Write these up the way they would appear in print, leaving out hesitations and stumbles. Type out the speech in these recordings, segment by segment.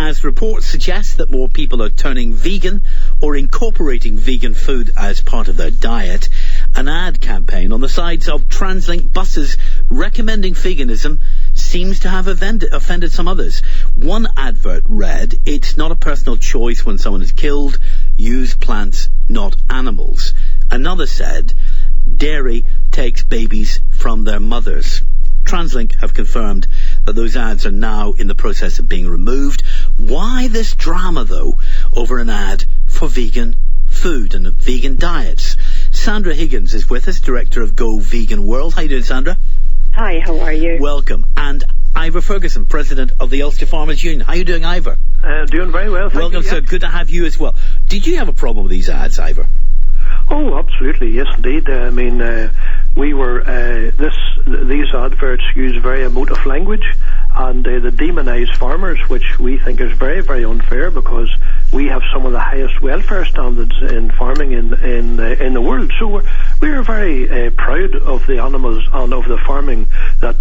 as reports suggest that more people are turning vegan or incorporating vegan food as part of their diet, an ad campaign on the sides of TransLink buses recommending veganism seems to have offended some others. One advert read, "It's not a personal choice when someone is killed. Use plants, not animals." Another said, "Dairy takes babies from their mothers." TransLink have confirmed that those ads are now in the process of being removed. Why this drama, though, over an ad for vegan food and vegan diets? Sandra Higgins is with us, Director of Go Vegan World. How you doing, Sandra? Hi, how are you? Welcome. And Ivor Ferguson, President of the Ulster Farmers Union. How are you doing, Ivor? Doing very well, thank Welcome, you. sir. Good to have you as well. Did you have a problem with these ads, Ivor? Oh, absolutely, yes, indeed. These adverts use very emotive language, and they demonise farmers, which we think is very, very unfair, because we have some of the highest welfare standards in farming in the world. So we're very proud of the animals and of the farming that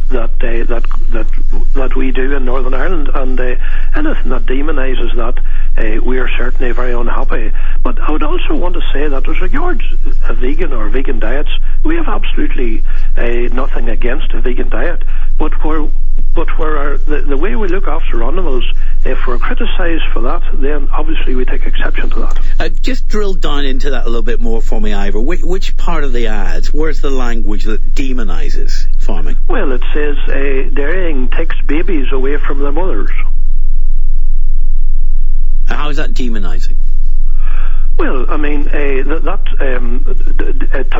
we do in Northern Ireland, and anything that demonises that, we are certainly very unhappy. But I would also want to say that as regards a vegan or vegan diets, we have absolutely nothing against a vegan diet. But the way we look after animals, if we're criticised for that, then obviously we take exception to that. Just drill down into that a little bit more for me, Ivor. Which part of the ads, where's the language that demonises farming? Well, it says dairying takes babies away from their mothers. How is that demonising? Well, I mean, to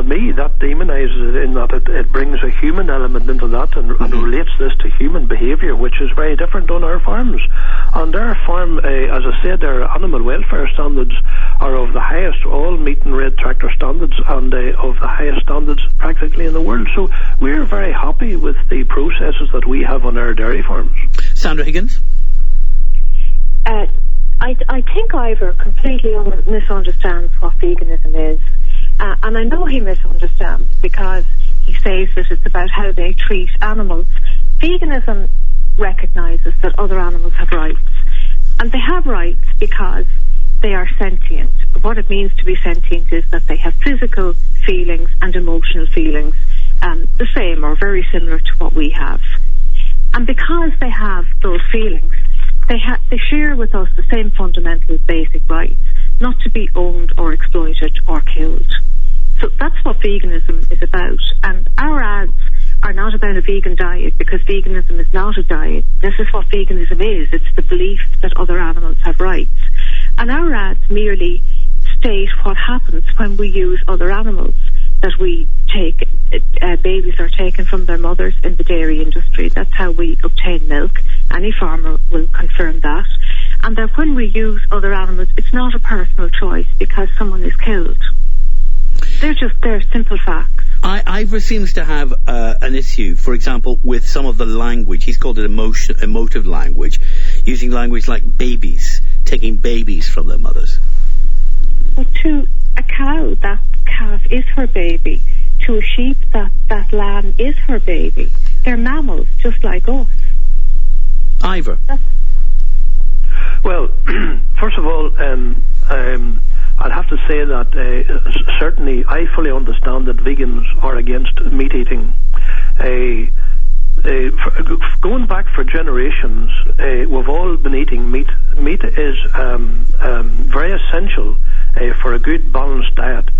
me, that demonises it in that it brings a human element into that and relates this to human behaviour, which is very different on our farms. And our farm, as I said, our animal welfare standards are of the highest, all meat and red tractor standards, and of the highest standards practically in the world. So we're very happy with the processes that we have on our dairy farms. Sandra Higgins? I think Ivor completely misunderstands what veganism is. And I know he misunderstands because he says that it's about how they treat animals. Veganism recognises that other animals have rights. And they have rights because they are sentient. What it means to be sentient is that they have physical feelings and emotional feelings, the same or very similar to what we have. And because they have those feelings, they share with us the same fundamental basic rights, not to be owned or exploited or killed. So that's what veganism is about. And our ads are not about a vegan diet, because veganism is not a diet. This is what veganism is. It's the belief that other animals have rights. And our ads merely state what happens when we use other animals, that we take, babies are taken from their mothers in the dairy industry. That's how we obtain milk. Any farmer will confirm that. And that when we use other animals, it's not a personal choice because someone is killed. They're simple facts. Ivor seems to have an issue, for example, with some of the language. He's called it emotive language, using language like babies, taking babies from their mothers. But to a cow, that calf is her baby. To a sheep, that lamb is her baby. They're mammals, just like us. Ivor? Well, first of all, I'd have to say that certainly I fully understand that vegans are against meat eating. Going back for generations, we've all been eating meat. Meat is very essential for a good balanced diet.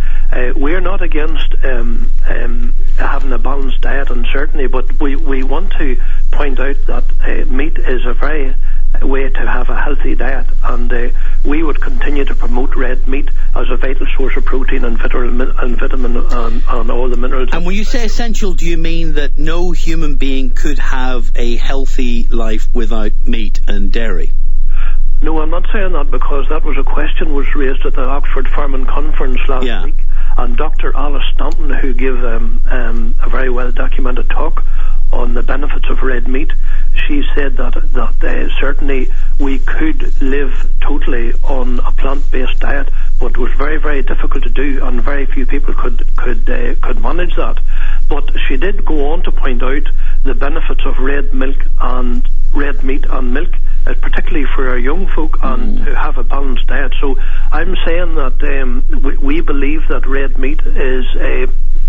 We're not against having a balanced diet, and certainly, but we want to point out that meat is a very way to have a healthy diet, and we would continue to promote red meat as a vital source of protein and vitamin and all the minerals. And when you say essential, do you mean that no human being could have a healthy life without meat and dairy? No, I'm not saying that, because that was a question was raised at the Oxford Farming Conference last week, and Dr. Alice Stanton, who gave a very well documented talk on the benefits of red meat, she said that certainly we could live totally on a plant-based diet, but it was very, very difficult to do, and very few people could manage that. But she did go on to point out the benefits of red milk and red meat and milk particularly for our young folk, and to have a balanced diet. So I'm saying that we believe that red meat is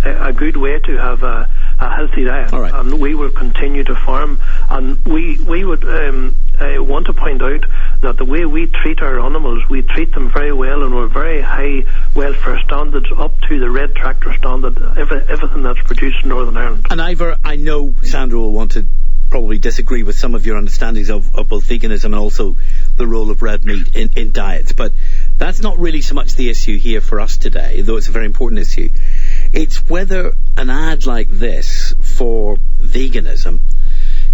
a good way to have a healthy diet. All right. And we will continue to farm, and we would want to point out that the way we treat our animals, we treat them very well, and we're very high welfare standards, up to the red tractor standard, everything that's produced in Northern Ireland. And Ivor, I know Sandra will want to probably disagree with some of your understandings of both veganism and also the role of red meat in diets, but that's not really so much the issue here for us today, though it's a very important issue. It's whether an ad like this for veganism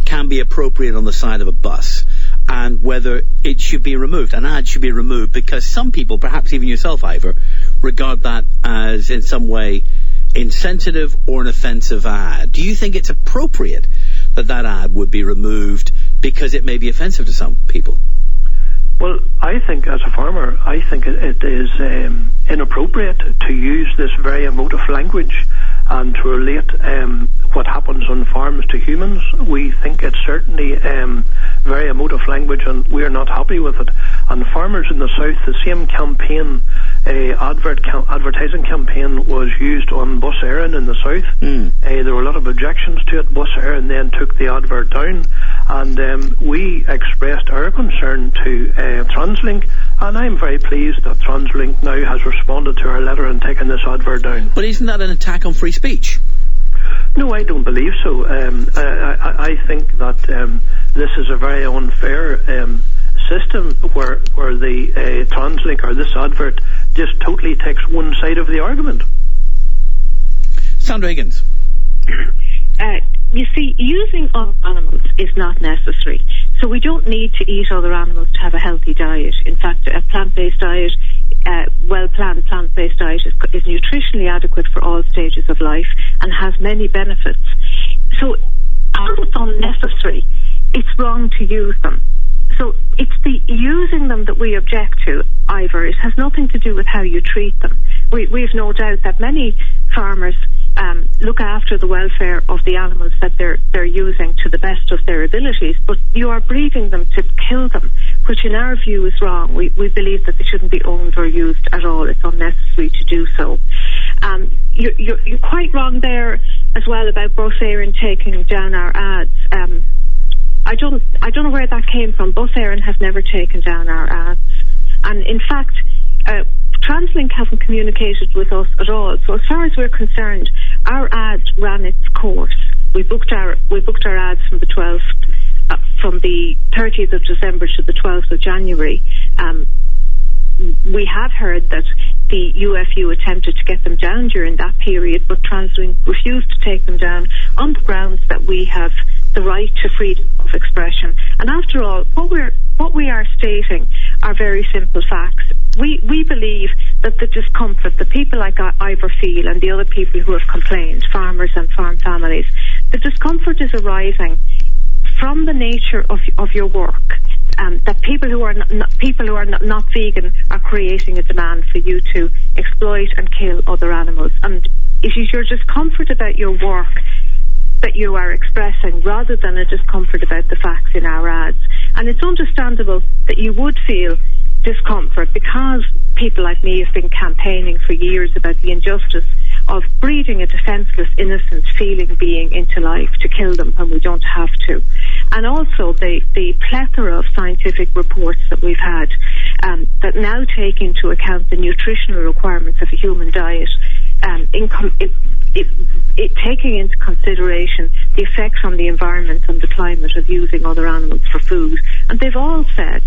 can be appropriate on the side of a bus, and whether it should be removed. An ad should be removed because some people, perhaps even yourself, Ivor, regard that as in some way insensitive or an offensive ad. Do you think it's appropriate that ad would be removed because it may be offensive to some people? Well, I think as a farmer, I think it is inappropriate to use this very emotive language and to relate what happens on farms to humans. We think it's certainly very emotive language, and we're not happy with it. And farmers in the south, the same campaign, advertising campaign, was used on Bus Éireann in the south. There were a lot of objections to it. Bus Éireann then took the advert down, and we expressed our concern to TransLink, and I'm very pleased that TransLink now has responded to our letter and taken this advert down. But isn't that an attack on free speech? No, I don't believe so. I think that this is a very unfair system where the TransLink or this advert just totally takes one side of the argument. Sandra Higgins. You see, using other animals is not necessary. So we don't need to eat other animals to have a healthy diet. In fact, a plant-based diet, well-planned plant-based diet is nutritionally adequate for all stages of life and has many benefits. So, as it's unnecessary, it's wrong to use them. So it's the using them that we object to, Ivor. It has nothing to do with how you treat them. We've no doubt that many farmers look after the welfare of the animals that they're using to the best of their abilities, but you are breeding them to kill them, which in our view is wrong. We believe that they shouldn't be owned or used at all. It's unnecessary to do so. You're quite wrong there as well about Bus Éireann taking down our ads. I don't know where that came from. Bus Éireann has never taken down our ads, and in fact, TransLink haven't communicated with us at all. So as far as we're concerned, our ad ran its course. We booked our ads from the 12th, from the 30th of December to the 12th of January. We have heard that the UFU attempted to get them down during that period, but TransLink refused to take them down on the grounds that we have the right to freedom of expression. And after all, what we are stating are very simple facts. We believe that the discomfort that people like Ivor feel and the other people who have complained, farmers and farm families, the discomfort is arising from the nature of your work. That people who are not vegan are creating a demand for you to exploit and kill other animals, and it is your discomfort about your work that you are expressing rather than a discomfort about the facts in our ads. And it's understandable that you would feel discomfort because people like me have been campaigning for years about the injustice of breeding a defenceless, innocent, feeling being into life to kill them when we don't have to. And also the plethora of scientific reports that we've had that now take into account the nutritional requirements of a human diet, taking into consideration the effects on the environment and the climate of using other animals for food. And they've all said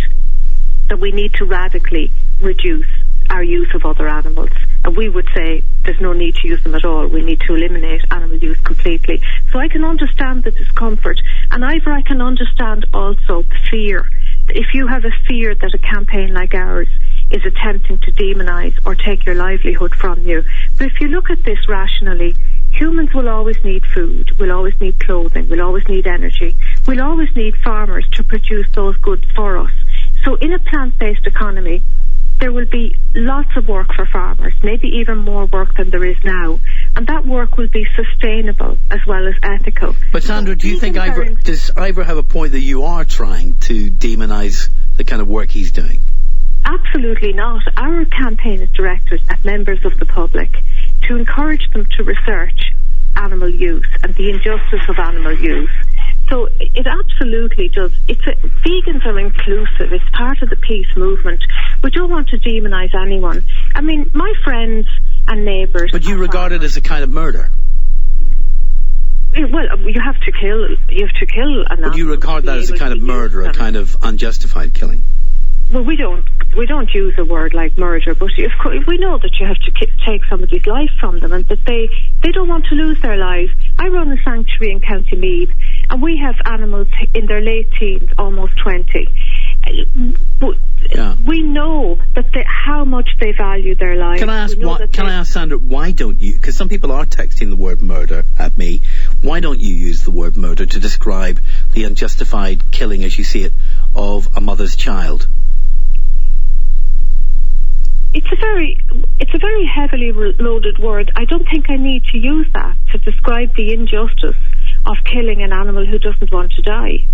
that we need to radically reduce our use of other animals. And we would say there's no need to use them at all. We need to eliminate animal use completely. So I can understand the discomfort. And Ivor, I can understand also the fear. If you have a fear that a campaign like ours is attempting to demonise or take your livelihood from you. But if you look at this rationally, humans will always need food, will always need clothing, will always need energy, will always need farmers to produce those goods for us. So in a plant-based economy, there will be lots of work for farmers, maybe even more work than there is now. and that work will be sustainable as well as ethical. But Sandra, do you think does Ivor have a point that you are trying to demonise the kind of work he's doing? Absolutely not. Our campaign is directed at members of the public to encourage them to research animal use and the injustice of animal use. So it absolutely does. Vegans are inclusive. It's part of the peace movement. We don't want to demonise anyone. I mean, my friends and neighbours... But you regard it as a kind of murder? Well, you have to kill an animal. But you regard that as a kind of murder, a kind of unjustified killing? Well, we don't use a word like murder, but of course, we know that you have to take somebody's life from them, and that they don't want to lose their lives. I run a sanctuary in County Meath, and we have animals in their late teens, almost 20. But we know that how much they value their lives. Can I ask Sandra, why don't you? Because some people are texting the word murder at me. Why don't you use the word murder to describe the unjustified killing, as you see it, of a mother's child? It's a very heavily loaded word. I don't think I need to use that to describe the injustice of killing an animal who doesn't want to die.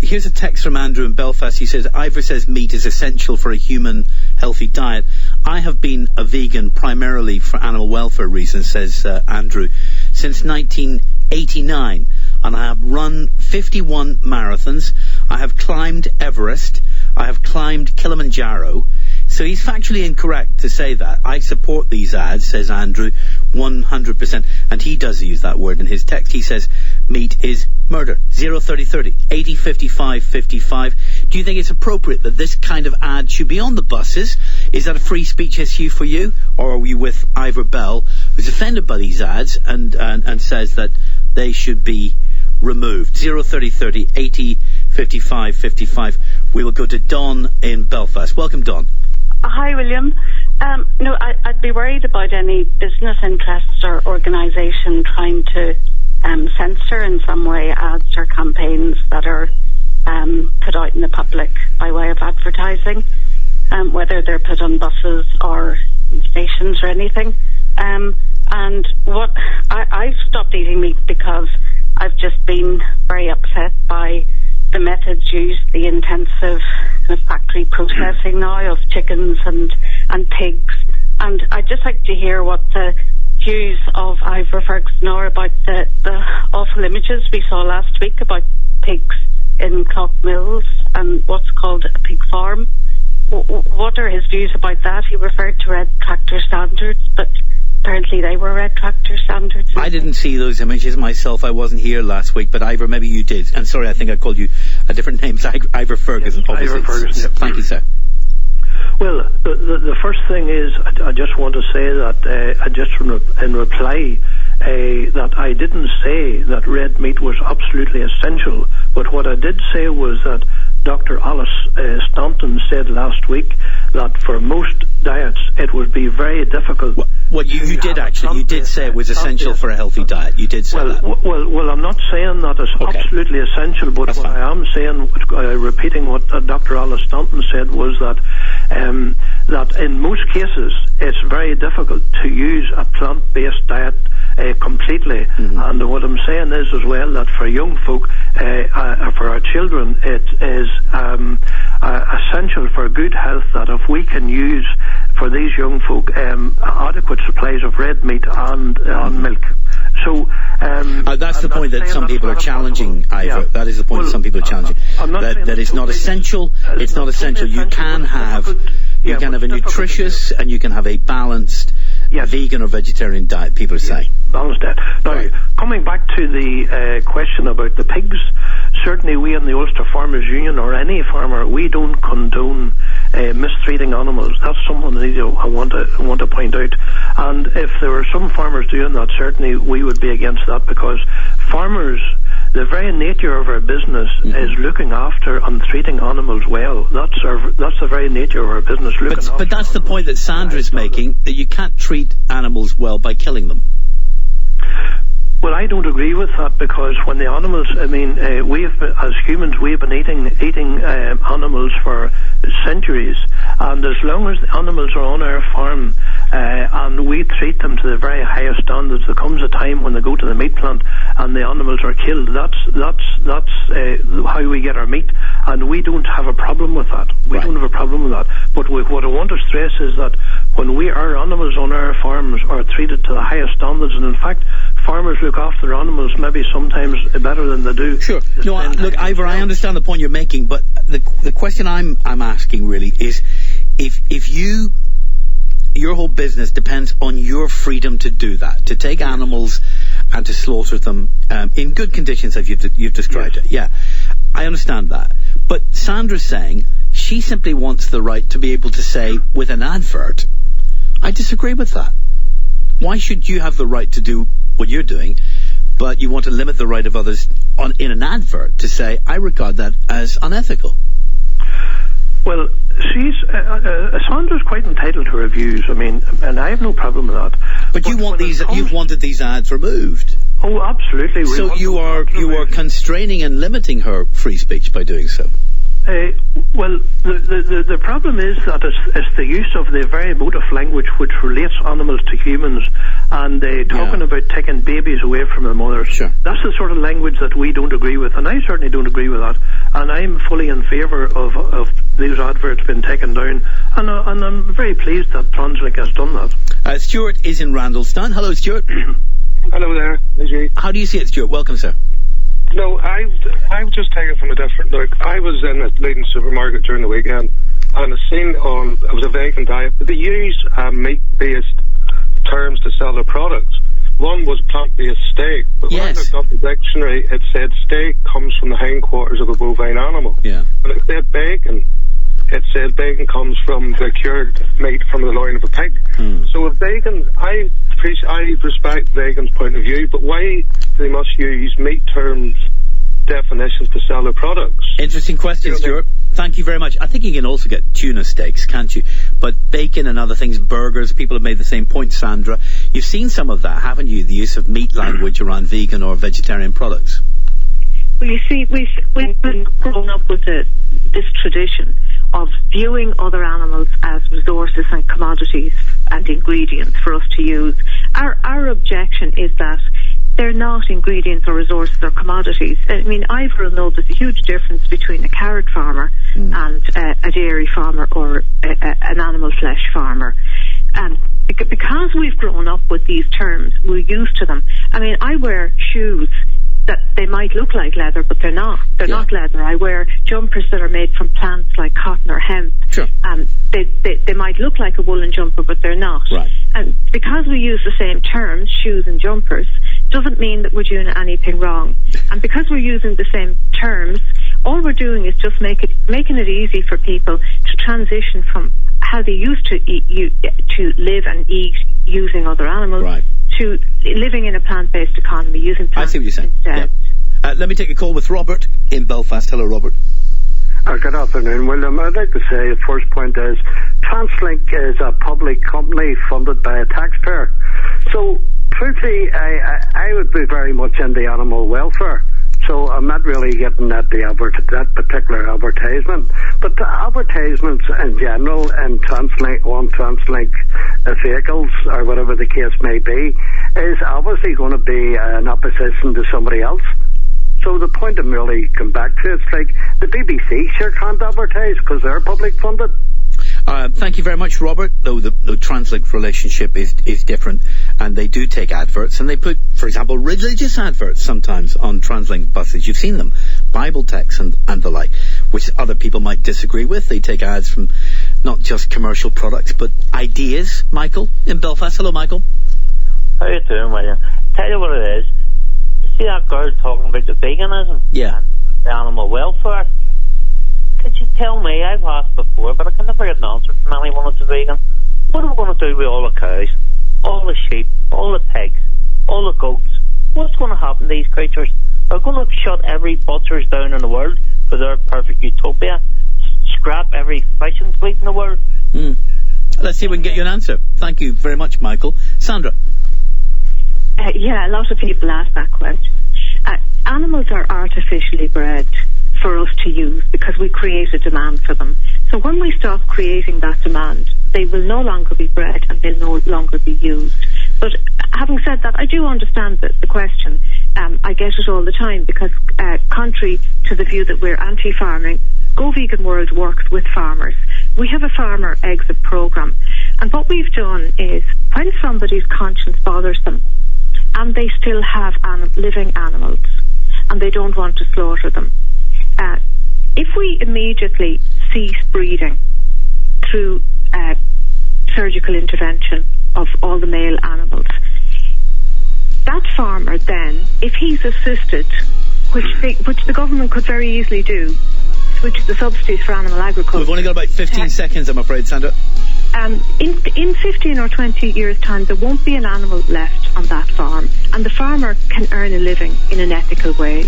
Here's a text from Andrew in Belfast. He says, Ivor says meat is essential for a human healthy diet. I have been a vegan primarily for animal welfare reasons, says Andrew, since 1989. And I have run 51 marathons. I have climbed Everest. I have climbed Kilimanjaro. So he's factually incorrect to say that. I support these ads, says Andrew, 100%. And he does use that word in his text. He says meat is murder. 03030 80 55 55. Do you think it's appropriate that this kind of ad should be on the buses? Is that a free speech issue for you? Or are you with Ivor Bell, who's offended by these ads and says that they should be removed? 03030 80 55 55. We will go to Don in Belfast. Welcome, Don. Hi, William. No, I'd be worried about any business interests or organisation trying to censor in some way ads or campaigns that are put out in the public by way of advertising, whether they're put on buses or stations or anything. And what I've stopped eating meat because I've just been very upset by the methods used, the intensive factory processing now of chickens and pigs. And I'd just like to hear what the views of Ivor Ferguson are about the awful images we saw last week about pigs in Clough and what's called a pig farm. What are his views about that? He referred to red tractor standards, but apparently they were red tractor standards. I didn't see those images myself. I wasn't here last week, but Ivor, maybe you did. And sorry, I think I called you a different name. Ivor Ferguson. Yes, Ivor Ferguson. Yep. Thank you, sir. Well, the first thing is I just want to say that just in reply that I didn't say that red meat was absolutely essential, but what I did say was that Dr. Alice Staunton said last week that for most diets it would be very difficult. Well, you did actually. You did say it was essential for a healthy diet. You did say that. Well, I'm not saying that it's absolutely essential, but what I am saying, repeating what Dr. Alice Staunton said, was that that in most cases it's very difficult to use a plant-based diet completely. Mm-hmm. And what I'm saying is as well that for young folk, for our children, it is essential for good health that if we can use for these young folk adequate supplies of red meat and milk. So that's the point that some people are challenging, Ivor. Yeah. That is the point that some people are challenging. That it's not essential. It's not essential. You can have a nutritious and you can have a balanced vegan or vegetarian diet, people are saying. Balanced diet. Now, coming back to the question about the pigs, certainly we in the Ulster Farmers Union, or any farmer, we don't condone mistreating animals. That's something that I want to point out. And if there were some farmers doing that, certainly we would be against that, because farmers, the very nature of our business is looking after and treating animals well. That's the very nature of our business. But that's the point that Sandra is making, that you can't treat animals well by killing them. Well, I don't agree with that, because when the animals, as humans, we've been eating animals for centuries, and as long as the animals are on our farm, and we treat them to the very highest standards. There comes a time when they go to the meat plant and the animals are killed. That's how we get our meat, and we don't have a problem with that. We don't have a problem with that. But what I want to stress is that when our animals on our farms are treated to the highest standards, and in fact, farmers look after their animals maybe sometimes better than they do. Sure. No, look, Ivor, I understand the point you're making, but the question I'm asking really is, if your whole business depends on your freedom to do that, to take animals and to slaughter them in good conditions, as you've described it. Yeah, I understand that. But Sandra's saying she simply wants the right to be able to say with an advert, I disagree with that. Why should you have the right to do what you're doing, but you want to limit the right of others in an advert to say, I regard that as unethical? Well, Sandra's quite entitled to her views. I mean, and I have no problem with that. But you've wanted these ads removed. Oh, absolutely. So you are constraining and limiting her free speech by doing so. Well, the problem is that it's the use of the very emotive language which relates animals to humans, and talking about taking babies away from their mothers. Sure. That's the sort of language that we don't agree with, and I certainly don't agree with that. And I'm fully in favour of these adverts being taken down, and I'm very pleased that Translink has done that. Stuart is in Randallstown. Hello, Stuart. Hello there. How do you see it, Stuart? Welcome, sir. No, I've just taken from a different look. I was in a leading supermarket during the weekend, and I seen it was a vegan diet, but they use meat-based terms to sell their products. One was plant-based steak, but when I looked up the dictionary, it said steak comes from the hindquarters of a bovine animal. Yeah. When it said bacon, it said bacon comes from the cured meat from the loin of a pig. So with vegan, I respect vegans' point of view, but why they must use meat terms definitions to sell their products? Interesting question, Stuart. Thank you very much. I think you can also get tuna steaks, can't you? But bacon and other things, burgers, people have made the same point, Sandra. You've seen some of that, haven't you? The use of meat language around vegan or vegetarian products. Well, you see, we've been grown up with this tradition of viewing other animals as resources and commodities and ingredients for us to use. Our objection is that they're not ingredients or resources or commodities. I mean, Ivor will know there's a huge difference between a carrot farmer and a dairy farmer or an animal flesh farmer. Because we've grown up with these terms, we're used to them. I mean, I wear shoes that they might look like leather, but they're not. They're not leather. I wear jumpers that are made from plants like cotton or hemp. Sure. They might look like a woolen jumper, but they're not. Right. And because we use the same terms, shoes and jumpers, doesn't mean that we're doing anything wrong. And because we're using the same terms, all we're doing is just making it easy for people to transition from how they used to to live and eat using other animals to living in a plant-based economy using plants. I see what you're saying. Yep. Let me take a call with Robert in Belfast. Hello, Robert. Good afternoon, William. I'd like to say the first point is Translink is a public company funded by a taxpayer. So, truthfully, I would be very much into animal welfare. So I'm not really getting at that particular advertisement. But the advertisements in general in Translink vehicles, or whatever the case may be, is obviously going to be an opposition to somebody else. So the point I'm really come back to, it's like the BBC sure can't advertise because they're public funded. Thank you very much, Robert. Though the Translink relationship is different, and they do take adverts, and they put, for example, religious adverts sometimes on Translink buses. You've seen them, Bible texts and the like, which other people might disagree with. They take ads from not just commercial products, but ideas. Michael in Belfast. Hello, Michael. How you doing, William? Tell you what it is. See that girl talking about the veganism? Yeah. And the animal welfare? Could you tell me, I've asked before, but I can never get an answer from anyone that's a vegan. What are we going to do with all the cows, all the sheep, all the pigs, all the goats? What's going to happen to these creatures? Are we going to shut every butcher's down in the world for their perfect utopia? Scrap every fishing fleet in the world? Let's see if we can get you an answer. Thank you very much, Michael. Sandra? Yeah, a lot of people ask that question. Animals are artificially bred for us to use because we create a demand for them. So when we stop creating that demand, they will no longer be bred and they'll no longer be used. But having said that, I do understand the question. I get it all the time because contrary to the view that we're anti-farming, Go Vegan World works with farmers. We have a farmer exit programme, and what we've done is when somebody's conscience bothers them and they still have living animals and they don't want to slaughter them, if we immediately cease breeding through surgical intervention of all the male animals, that farmer then, if he's assisted, which the government could very easily do, switch the subsidies for animal agriculture. We've only got about 15 seconds, I'm afraid, Sandra. In 15 or 20 years' time, there won't be an animal left on that farm, and the farmer can earn a living in an ethical way.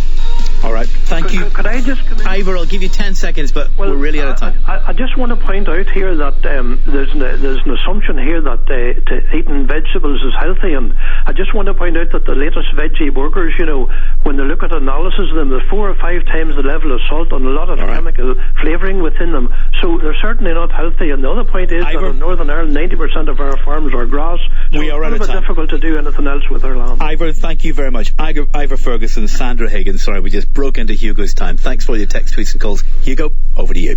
All right, thank you. Could I just come in? Ivor, I'll give you 10 seconds, but we're really out of time. I just want to point out here that there's an assumption here that eating vegetables is healthy, and I just want to point out that the latest veggie burgers, when they look at analysis of them, there's 4 or 5 times the level of salt and a lot of chemical flavouring within them. So they're certainly not healthy. And the other point is Ivor, that in Northern Ireland, 90% of our farms are grass. So we are out of time. It's difficult to do anything else with our land. Ivor, thank you very much. Ivor Ferguson, Sandra Higgins. Sorry, we just broke into Hugo's time. Thanks for all your text, tweets and calls. Hugo, over to you.